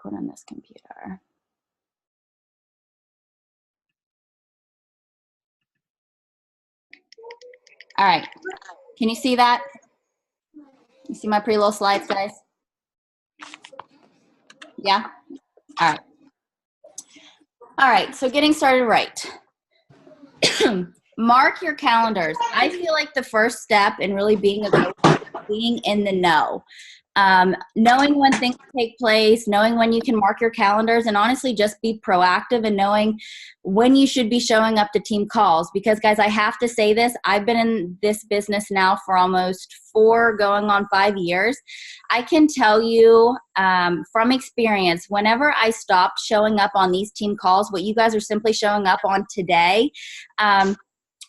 record on this computer. All right. Can you see that? You see my pretty little slides, guys? Yeah? All right. All right, so getting started right. Mark your calendars. I feel like the first step in really being a coach is being in the know. Knowing when things take place, knowing when you can mark your calendars, and honestly just be proactive and knowing when you should be showing up to team calls. Because guys, I have to say this, I've been in this business now for almost 4 going on 5 years. I can tell you from experience, whenever I stopped showing up on these team calls, what you guys are simply showing up on today,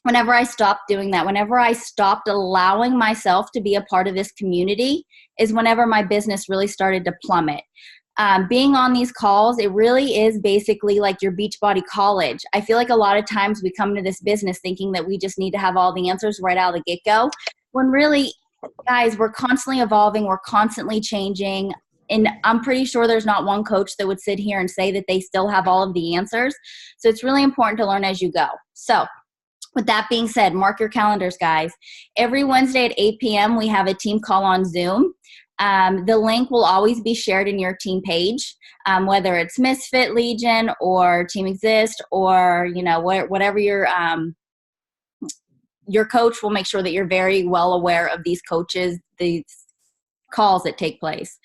whenever I stopped doing that, whenever I stopped allowing myself to be a part of this community, is whenever my business really started to plummet. Being on these calls, it really is basically like your Beachbody college. I feel like a lot of times we come to this business thinking that we just need to have all the answers right out of the get-go, when really, guys, we're constantly evolving, we're constantly changing, and I'm pretty sure there's not one coach that would sit here and say that they still have all of the answers. So it's really important to learn as you go. So with that being said, mark your calendars, guys. Every Wednesday at 8 p.m., we have a team call on Zoom. The link will always be shared in your team page, whether it's Misfit Legion or Team Exist, or whatever your coach will make sure that you're very well aware of these coaches, these calls that take place.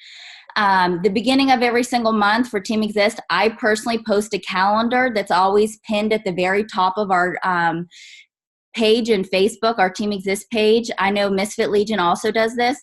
The beginning of every single month for Team Exist, I personally post a calendar that's always pinned at the very top of our page in Facebook, our Team Exist page. I know Misfit Legion also does this.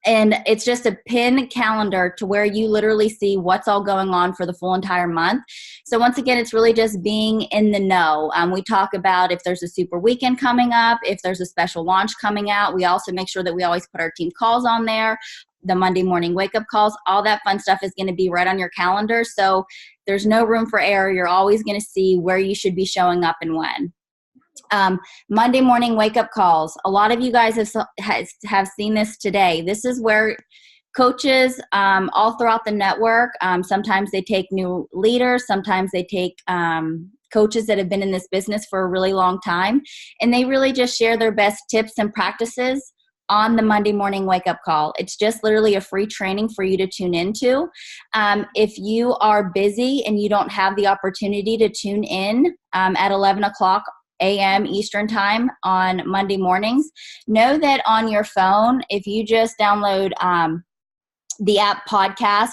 And it's just a pin calendar to where you literally see what's all going on for the full entire month. So once again, it's really just being in the know. We talk about if there's a super weekend coming up, if there's a special launch coming out. We also make sure that we always put our team calls on there, the Monday morning wake-up calls. All that fun stuff is going to be right on your calendar. So there's no room for error. You're always going to see where you should be showing up and when. Monday morning wake-up calls. A lot of you guys have seen this today. This is where coaches all throughout the network, sometimes they take new leaders, sometimes they take coaches that have been in this business for a really long time, and they really just share their best tips and practices on the Monday morning wake-up call. It's just literally a free training for you to tune into. If you are busy and you don't have the opportunity to tune in at 11 o'clock a.m. Eastern time on Monday mornings, know that on your phone, if you just download the app podcast,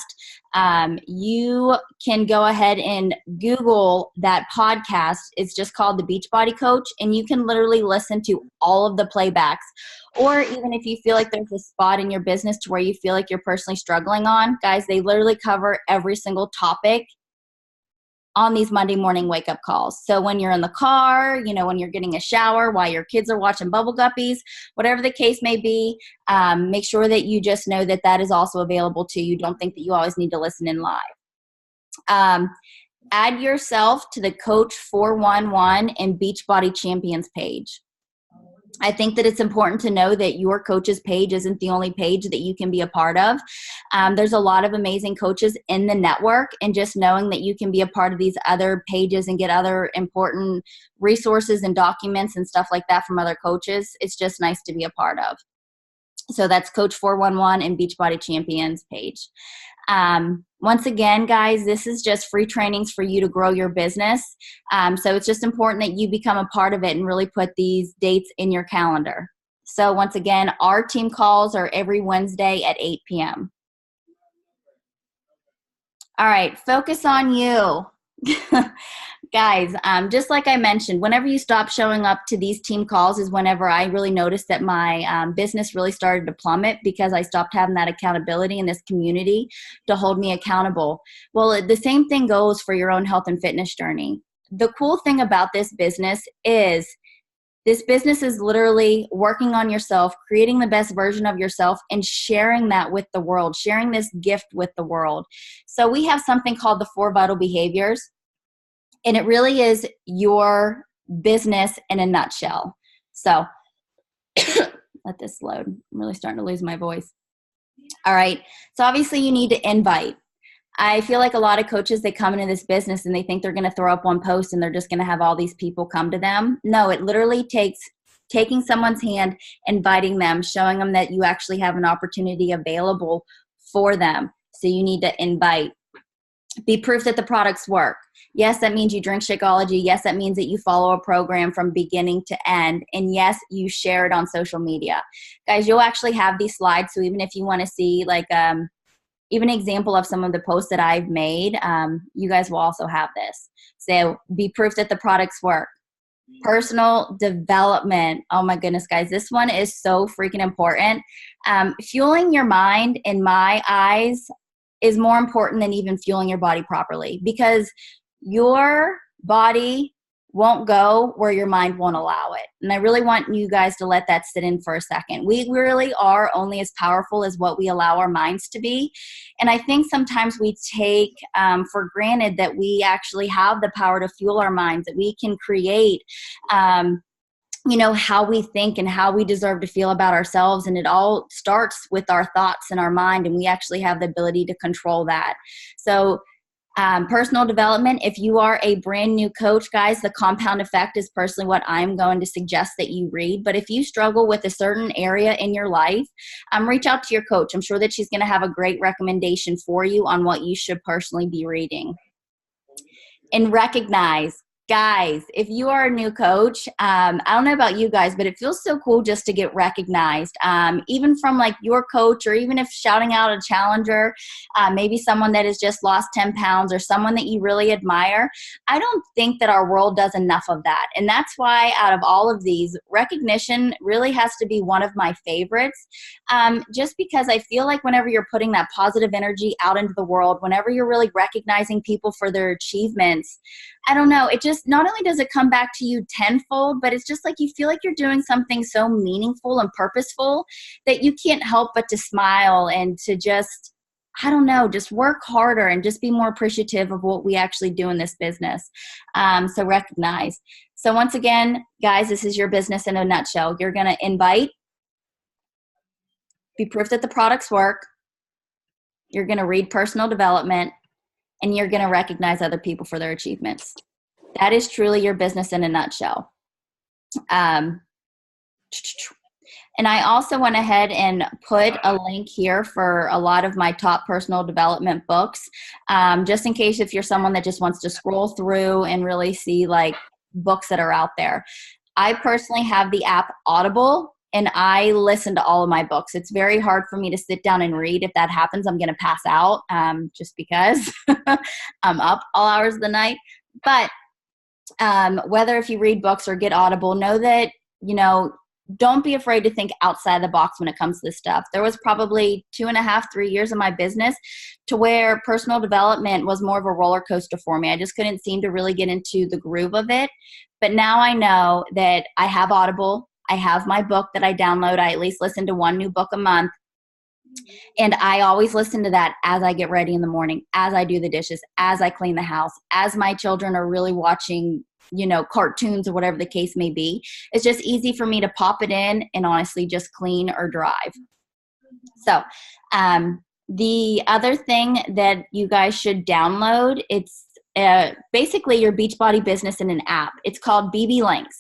you can go ahead and Google that podcast. It's just called The Beachbody Coach, and you can literally listen to all of the playbacks. Or even if you feel like there's a spot in your business to where you feel like you're personally struggling on, guys, they literally cover every single topic on these Monday morning wake-up calls. So when you're in the car, when you're getting a shower, while your kids are watching Bubble Guppies, whatever the case may be, make sure that you just know that that is also available to you. Don't think that you always need to listen in live. Add yourself to the Coach 411 and Beachbody Champions page. I think that it's important to know that your coach's page isn't the only page that you can be a part of. There's a lot of amazing coaches in the network, and just knowing that you can be a part of these other pages and get other important resources and documents and stuff like that from other coaches, it's just nice to be a part of. So that's Coach 411 and Beachbody Champions page. Once again, guys, this is just free trainings for you to grow your business. So it's just important that you become a part of it and really put these dates in your calendar. So once again, our team calls are every Wednesday at 8 p.m. All right, focus on you. Guys, just like I mentioned, whenever you stop showing up to these team calls is whenever I really noticed that my business really started to plummet, because I stopped having that accountability in this community to hold me accountable. Well, the same thing goes for your own health and fitness journey. The cool thing about this business is literally working on yourself, creating the best version of yourself, and sharing that with the world, sharing this gift with the world. So we have something called the 4 Vital Behaviors. And it really is your business in a nutshell. So let this load. I'm really starting to lose my voice. All right. So obviously you need to invite. I feel like a lot of coaches, they come into this business and they think they're going to throw up one post and they're just going to have all these people come to them. No, it literally takes taking someone's hand, inviting them, showing them that you actually have an opportunity available for them. So you need to invite. Be proof that the products work. Yes, that means you drink Shakeology. Yes, that means that you follow a program from beginning to end. And yes, you share it on social media. Guys, you'll actually have these slides. So even if you want to see like even an example of some of the posts that I've made, you guys will also have this. So be proof that the products work. Personal development. Oh my goodness, guys, this one is so freaking important. Fueling your mind, in my eyes, is more important than even fueling your body properly, because your body won't go where your mind won't allow it. And I really want you guys to let that sit in for a second. We really are only as powerful as what we allow our minds to be. And I think sometimes we take for granted that we actually have the power to fuel our minds, that we can create how we think and how we deserve to feel about ourselves. And it all starts with our thoughts and our mind, and we actually have the ability to control that. So personal development, if you are a brand new coach, guys, The Compound Effect is personally what I'm going to suggest that you read. But if you struggle with a certain area in your life, reach out to your coach. I'm sure that she's going to have a great recommendation for you on what you should personally be reading. And recognize. Guys, if you are a new coach, I don't know about you guys, but it feels so cool just to get recognized, even from like your coach, or even if shouting out a challenger, maybe someone that has just lost 10 pounds or someone that you really admire. I don't think that our world does enough of that. And that's why out of all of these, recognition really has to be one of my favorites, just because I feel like whenever you're putting that positive energy out into the world, whenever you're really recognizing people for their achievements, I don't know, it just not only does it come back to you tenfold, but it's just like you feel like you're doing something so meaningful and purposeful that you can't help but to smile and to just, I don't know, just work harder and just be more appreciative of what we actually do in this business. So recognize. So once again, guys, this is your business in a nutshell. You're going to invite, be proof that the products work. You're going to read personal development, and you're going to recognize other people for their achievements. That is truly your business in a nutshell. And I also went ahead and put a link here for a lot of my top personal development books, just in case if you're someone that just wants to scroll through and really see like books that are out there. I personally have the app Audible, and I listen to all of my books. It's very hard for me to sit down and read. If that happens, I'm going to pass out, just because I'm up all hours of the night. But whether if you read books or get Audible, know that, don't be afraid to think outside the box when it comes to this stuff. There was probably 2.5, 3 years of my business to where personal development was more of a roller coaster for me. I just couldn't seem to really get into the groove of it. But now I know that I have Audible. I have my book that I download. I at least listen to one new book a month. And I always listen to that as I get ready in the morning, as I do the dishes, as I clean the house, as my children are really watching, cartoons or whatever the case may be. It's just easy for me to pop it in and honestly just clean or drive. So the other thing that you guys should download, it's basically your Beachbody business in an app. It's called BB Links.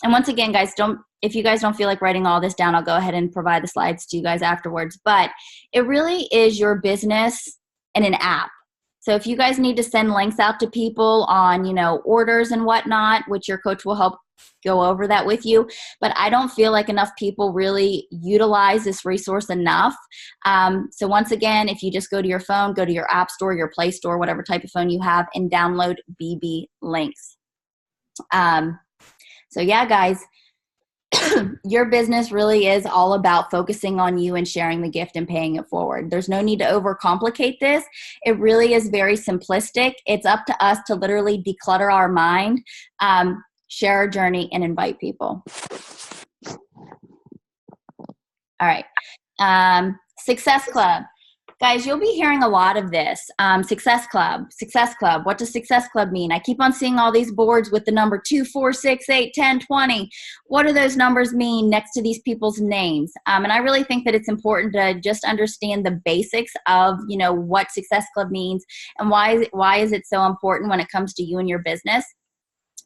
And once again, guys, if you guys don't feel like writing all this down, I'll go ahead and provide the slides to you guys afterwards. But it really is your business in an app. So if you guys need to send links out to people on, orders and whatnot, which your coach will help go over that with you. But I don't feel like enough people really utilize this resource enough. So once again, if you just go to your phone, go to your app store, your Play Store, whatever type of phone you have, and download BB Links. So yeah, guys, your business really is all about focusing on you and sharing the gift and paying it forward. There's no need to overcomplicate this. It really is very simplistic. It's up to us to literally declutter our mind, share our journey, and invite people. All right. Success Club. Guys, you'll be hearing a lot of this. Success Club, Success Club. What does Success Club mean? I keep on seeing all these boards with the number 2, 4, 6, 8, 10, 20. What do those numbers mean next to these people's names? And I really think that it's important to just understand the basics of, what Success Club means and why is it so important when it comes to you and your business.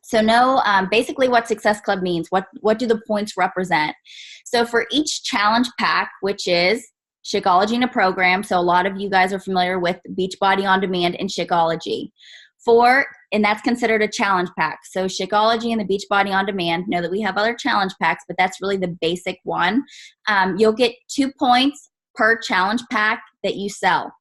So know basically what Success Club means. What do the points represent? So for each challenge pack, which is Shakeology in a program, so a lot of you guys are familiar with Beachbody On Demand and Shakeology. And that's considered a challenge pack. So Shakeology and the Beachbody On Demand, know that we have other challenge packs, but that's really the basic one. You'll get 2 points per challenge pack that you sell.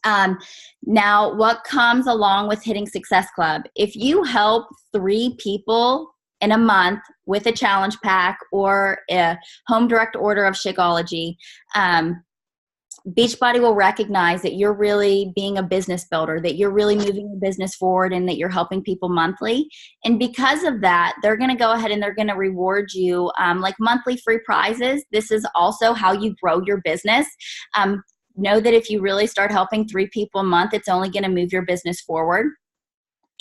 Now, what comes along with hitting Success Club? If you help 3 people in a month with a challenge pack or a home direct order of Shakeology, Beachbody will recognize that you're really being a business builder, that you're really moving your business forward, and that you're helping people monthly. And because of that, they're going to go ahead and they're going to reward you like monthly free prizes. This is also how you grow your business. Know that if you really start helping 3 people a month, it's only going to move your business forward.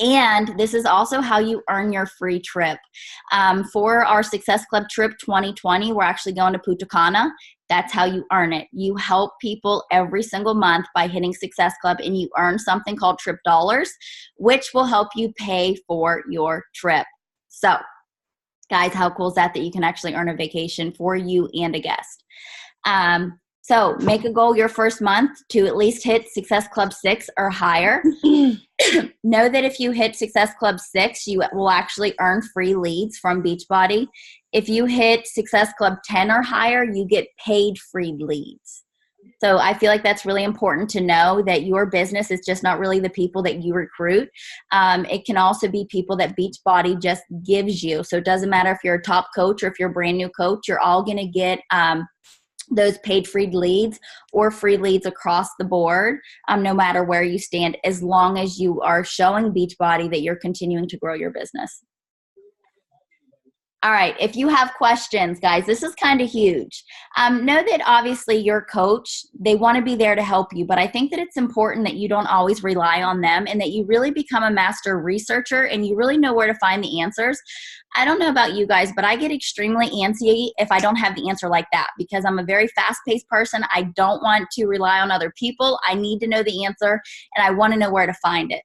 And this is also how you earn your free trip. For our Success Club trip 2020, we're actually going to Punta Cana. That's how you earn it. You help people every single month by hitting Success Club, and you earn something called Trip Dollars, which will help you pay for your trip. So, guys, how cool is that you can actually earn a vacation for you and a guest? So make a goal your first month to at least hit Success Club 6 or higher. Know that if you hit Success Club 6, you will actually earn free leads from Beachbody. If you hit Success Club 10 or higher, you get paid free leads. So I feel like that's really important to know that your business is just not really the people that you recruit. It can also be people that Beachbody just gives you. So it doesn't matter if you're a top coach or if you're a brand new coach, you're all going to get those paid free leads or free leads across the board, no matter where you stand, as long as you are showing Beachbody that you're continuing to grow your business. All right, if you have questions, guys, this is kind of huge. Know that obviously your coach, they want to be there to help you, but I think that it's important that you don't always rely on them and that you really become a master researcher and you really know where to find the answers. I don't know about you guys, but I get extremely antsy if I don't have the answer like that because I'm a very fast-paced person. I don't want to rely on other people. I need to know the answer, and I want to know where to find it.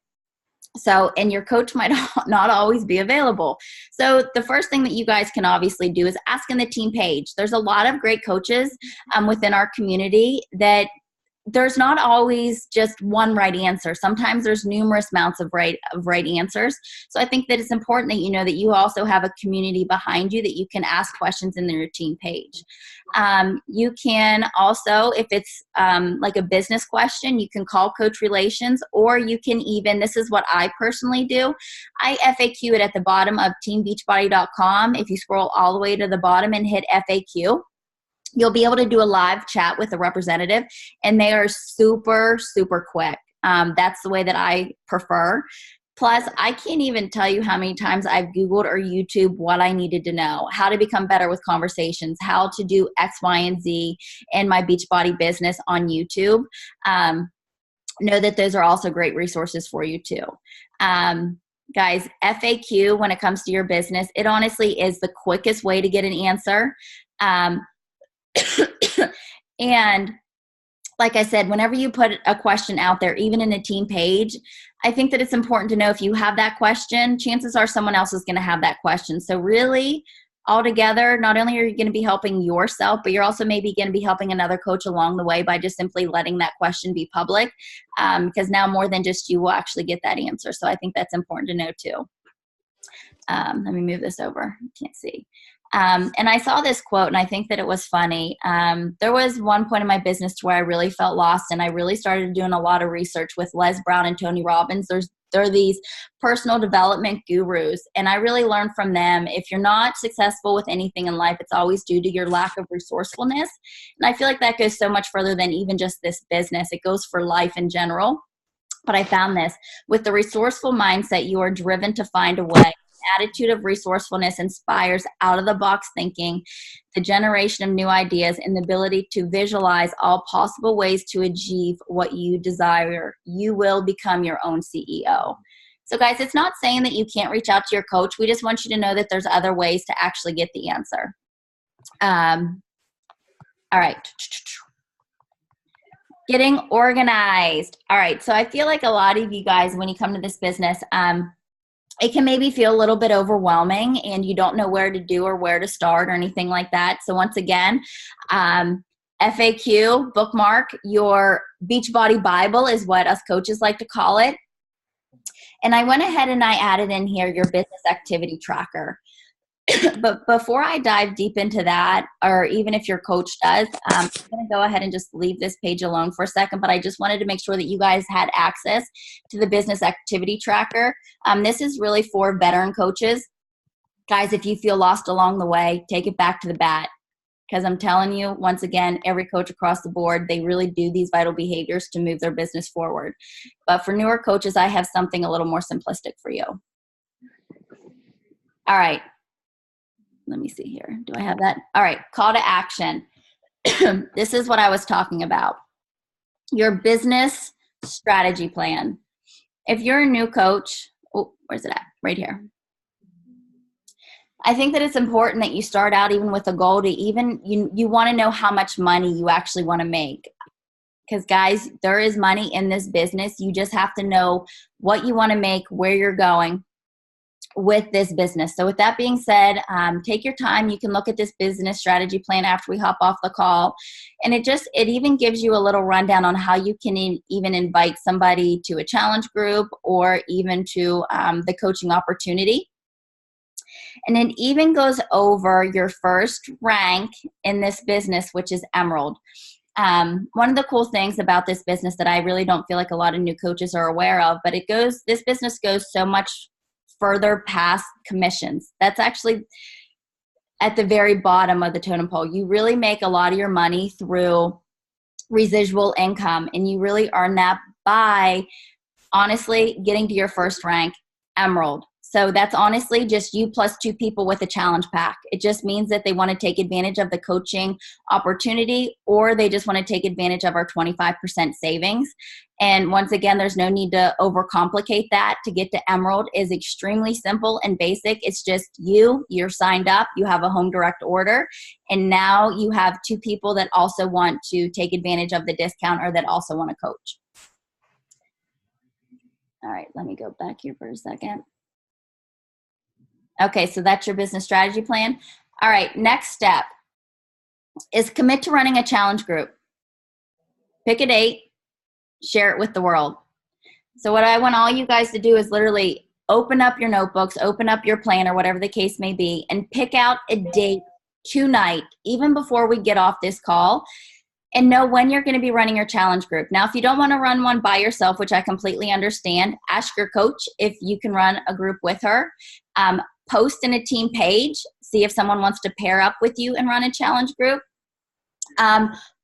So, and your coach might not always be available. So the first thing that you guys can obviously do is ask in the team page. There's a lot of great coaches within our community that there's not always just one right answer. Sometimes there's numerous amounts of right answers. So I think that it's important that you know that you also have a community behind you that you can ask questions in the team page. You can also, if it's like a business question, you can call Coach Relations, or you can even, this is what I personally do, I FAQ it at the bottom of teambeachbody.com. If you scroll all the way to the bottom and hit FAQ, you'll be able to do a live chat with a representative, and they are super, super quick. That's the way that I prefer. Plus, I can't even tell you how many times I've Googled or YouTube what I needed to know, how to become better with conversations, how to do X, Y, and Z in my Beachbody business on YouTube. Know that those are also great resources for you too. Guys, FAQ, when it comes to your business, it honestly is the quickest way to get an answer. And like I said, whenever you put a question out there, even in a team page, I think that it's important to know if you have that question, chances are someone else is going to have that question. So really, altogether, not only are you going to be helping yourself, but you're also maybe going to be helping another coach along the way by just simply letting that question be public, because now more than just you will actually get that answer. So I think that's important to know too. Let me move this over. Can't see. And I saw this quote, and I think that it was funny. There was one point in my business where I really felt lost, and I really started doing a lot of research with Les Brown and Tony Robbins. They're these personal development gurus, and I really learned from them. If you're not successful with anything in life, it's always due to your lack of resourcefulness. And I feel like that goes so much further than even just this business. It goes for life in general. But I found this. With the resourceful mindset, you are driven to find a way. attitude of resourcefulness inspires out-of-the-box thinking, the generation of new ideas, and the ability to visualize all possible ways to achieve what you desire. You will become your own CEO. So guys, it's not saying that you can't reach out to your coach. We just want you to know that there's other ways to actually get the answer. All right. Getting organized. All right. So I feel like a lot of you guys, when you come to this business, it can maybe feel a little bit overwhelming and you don't know where to do or where to start or anything like that. So once again, FAQ, bookmark your Beachbody Bible is what us coaches like to call it. And I went ahead and I added in here your business activity tracker. But before I dive deep into that, or even if your coach does, I'm going to go ahead and just leave this page alone for a second, but I just wanted to make sure that you guys had access to the business activity tracker. This is really for veteran coaches. Guys, if you feel lost along the way, take it back to the bat. Because I'm telling you, once again, every coach across the board, they really do these vital behaviors to move their business forward. But for newer coaches, I have something a little more simplistic for you. All right. Let me see here. Do I have that? All right. Call to action. This is what I was talking about. Your business strategy plan. If you're a new coach, where's it at? Right here. I think that it's important that you start out even with a goal to even, you want to know how much money you actually want to make. Because guys, there is money in this business. You just have to know what you want to make, where you're going with this business. So with that being said, take your time. You can look at this business strategy plan after we hop off the call. And it even gives you a little rundown on how you can even invite somebody to a challenge group or even to the coaching opportunity. And it even goes over your first rank in this business, which is Emerald. One of the cool things about this business that I really don't feel like a lot of new coaches are aware of, but this business goes so much further past commissions. That's actually at the very bottom of the totem pole. You really make a lot of your money through residual income, and you really earn that by honestly getting to your first rank, Emerald. So that's honestly just you plus 2 people with a challenge pack. It just means that they want to take advantage of the coaching opportunity, or they just want to take advantage of our 25% savings. And once again, there's no need to overcomplicate that. To get to Emerald is extremely simple and basic. It's just you're signed up, you have a home direct order, and now you have 2 people that also want to take advantage of the discount or that also want to coach. All right, let me go back here for a second. Okay, so that's your business strategy plan. All right, next step is commit to running a challenge group. Pick a date, share it with the world. So what I want all you guys to do is literally open up your notebooks, open up your planner, whatever the case may be, and pick out a date tonight, even before we get off this call, and know when you're going to be running your challenge group. Now, if you don't want to run one by yourself, which I completely understand, ask your coach if you can run a group with her. Post in a team page, see if someone wants to pair up with you and run a challenge group.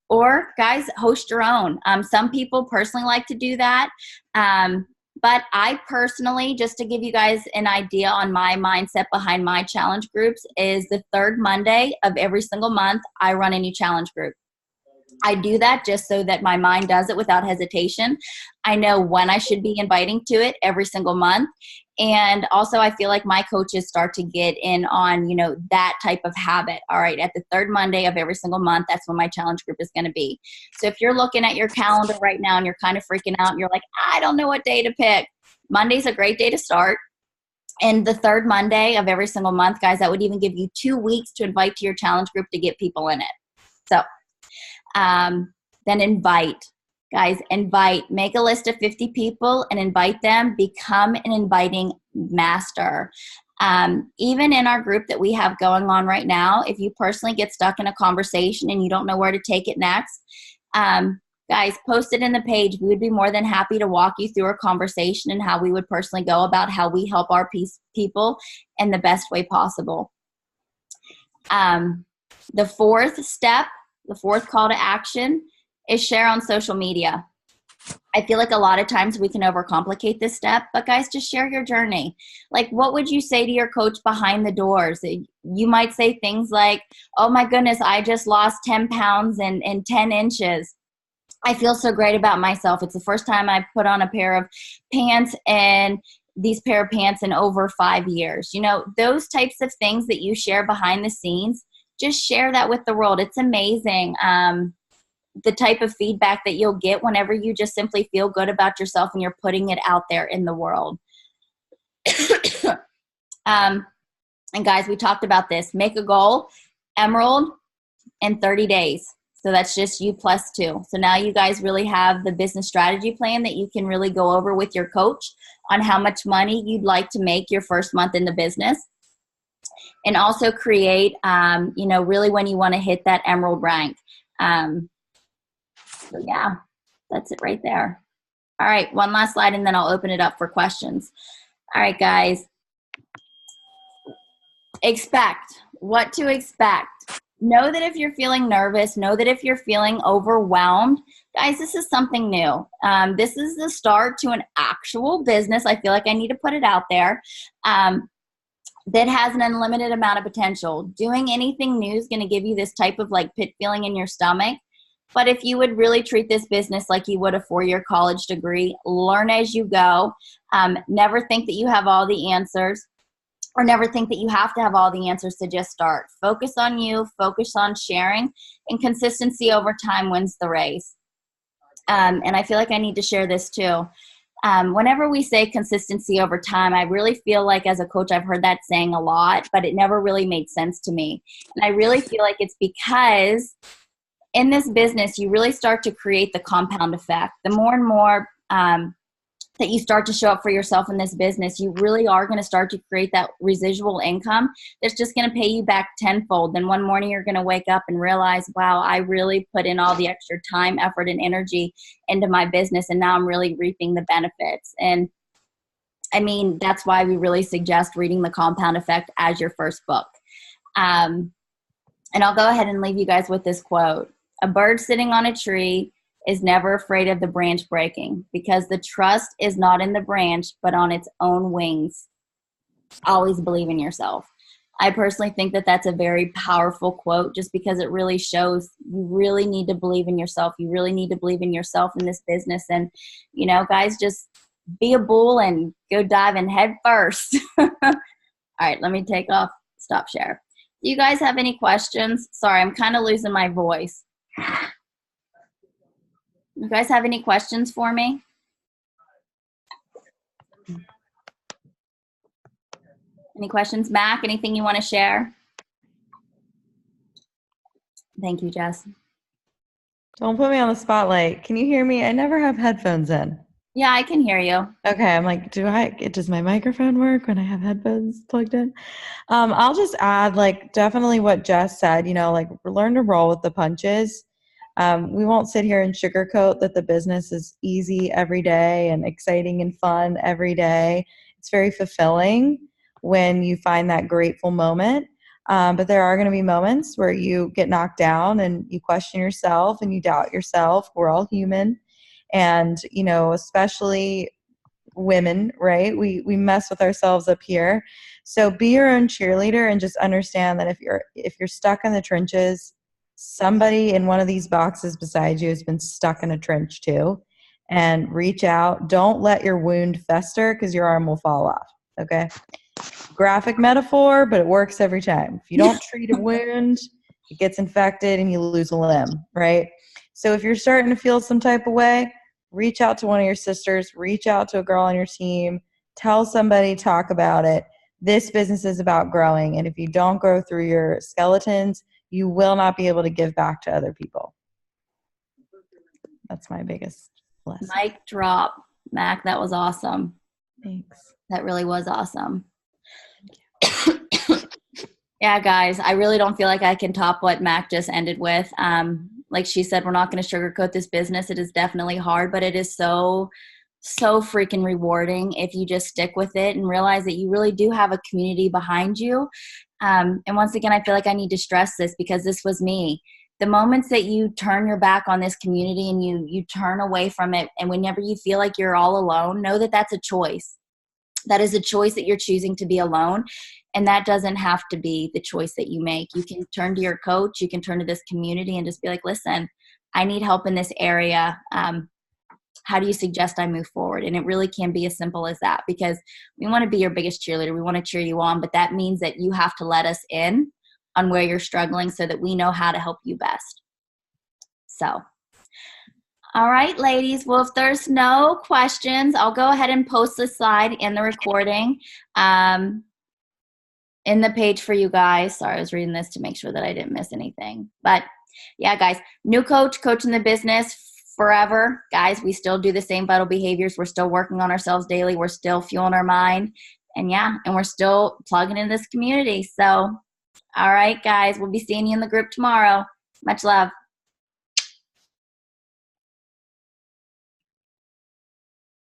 Or guys, host your own. Some people personally like to do that. But I personally, just to give you guys an idea on my mindset behind my challenge groups, is the 3rd Monday of every single month, I run a new challenge group. I do that just so that my mind does it without hesitation. I know when I should be inviting to it every single month. And also I feel like my coaches start to get in on, that type of habit. All right, at the 3rd Monday of every single month, that's when my challenge group is going to be. So if you're looking at your calendar right now and you're kind of freaking out and you're like, I don't know what day to pick, Monday's a great day to start. And the 3rd Monday of every single month, guys, that would even give you 2 weeks to invite to your challenge group to get people in it. So then invite. Guys, invite. Make a list of 50 people and invite them. Become an inviting master. Even in our group that we have going on right now, if you personally get stuck in a conversation and you don't know where to take it next, guys, post it in the page. We would be more than happy to walk you through a conversation and how we would personally go about how we help our people in the best way possible. The 4th step, the 4th call to action, is share on social media. I feel like a lot of times we can overcomplicate this step, but guys, just share your journey. Like, what would you say to your coach behind the doors? You might say things like, oh my goodness, I just lost 10 pounds in 10 inches. I feel so great about myself. It's the first time I put on a pair of pants and these pair of pants in over 5 years. You know, those types of things that you share behind the scenes, just share that with the world. It's amazing. The type of feedback that you'll get whenever you just simply feel good about yourself and you're putting it out there in the world. And guys, we talked about this. Make a goal, Emerald, in 30 days. So that's just you plus 2. So now you guys really have the business strategy plan that you can really go over with your coach on how much money you'd like to make your first month in the business. And also create, really when you want to hit that Emerald rank. So yeah, that's it right there. All right, one last slide and then I'll open it up for questions. All right, guys. Expect. What to expect. Know that if you're feeling nervous, know that if you're feeling overwhelmed, guys, this is something new. This is the start to an actual business. I feel like I need to put it out there that has an unlimited amount of potential. Doing anything new is going to give you this type of like pit feeling in your stomach. But if you would really treat this business like you would a 4-year college degree, learn as you go, never think that you have all the answers. Or never think that you have to have all the answers to just start. Focus on you, focus on sharing, and consistency over time wins the race. And I feel like I need to share this too. Whenever we say consistency over time, I really feel like as a coach, I've heard that saying a lot, but it never really made sense to me. And I really feel like it's because in this business, you really start to create the compound effect. The more and more that you start to show up for yourself in this business, you really are going to start to create that residual income that's just going to pay you back tenfold. Then one morning you're going to wake up and realize, wow, I really put in all the extra time, effort, and energy into my business, and now I'm really reaping the benefits. And I mean, that's why we really suggest reading The Compound Effect as your first book. And I'll go ahead and leave you guys with this quote. A bird sitting on a tree is never afraid of the branch breaking because the trust is not in the branch, but on its own wings. Always believe in yourself. I personally think that that's a very powerful quote just because it really shows you really need to believe in yourself. You really need to believe in yourself in this business. And, guys, just be a bull and go dive in head first. All right, let me take off stop share. Do you guys have any questions? Sorry, I'm kind of losing my voice. You guys have any questions for me? Any questions, Mac? Anything you want to share? Thank you, Jess. Don't put me on the spotlight. Can you hear me? I never have headphones in. Yeah, I can hear you. Okay, I'm like, does my microphone work when I have headphones plugged in? I'll just add, definitely what Jess said, learn to roll with the punches. We won't sit here and sugarcoat that the business is easy every day and exciting and fun every day. It's very fulfilling when you find that grateful moment. But there are going to be moments where you get knocked down and you question yourself and you doubt yourself. We're all human. And, especially women, right? We mess with ourselves up here. So be your own cheerleader and just understand that if you're stuck in the trenches, somebody in one of these boxes beside you has been stuck in a trench too. And reach out. Don't let your wound fester because your arm will fall off. Okay? Graphic metaphor, but it works every time. If you don't treat a wound, it gets infected and you lose a limb, right? So if you're starting to feel some type of way, reach out to one of your sisters, reach out to a girl on your team, tell somebody, talk about it. This business is about growing. And if you don't grow through your skeletons, you will not be able to give back to other people. That's my biggest lesson. Mic drop. Mac, that was awesome. Thanks. That really was awesome. Yeah, guys, I really don't feel like I can top what Mac just ended with. Like she said, we're not going to sugarcoat this business. It is definitely hard, but it is so freaking rewarding if you just stick with it and realize that you really do have a community behind you. And once again, I feel like I need to stress this because this was me. the moments that you turn your back on this community and you turn away from it, and whenever you feel like you're all alone, know that that's a choice. That is a choice that you're choosing to be alone. And that doesn't have to be the choice that you make. You can turn to your coach, you can turn to this community and just be like, listen, I need help in this area. How do you suggest I move forward? And it really can be as simple as that, because we want to be your biggest cheerleader. We want to cheer you on, but that means that you have to let us in on where you're struggling so that we know how to help you best. So, all right, ladies. Well, if there's no questions, I'll go ahead and post this slide in the recording in the page for you guys. Sorry, I was reading this to make sure that I didn't miss anything. But yeah, guys, new coach, coaching the business forever. Guys, we still do the same vital behaviors. We're still working on ourselves daily. We're still fueling our mind. And yeah, and we're still plugging in this community. So, all right, guys, we'll be seeing you in the group tomorrow. Much love.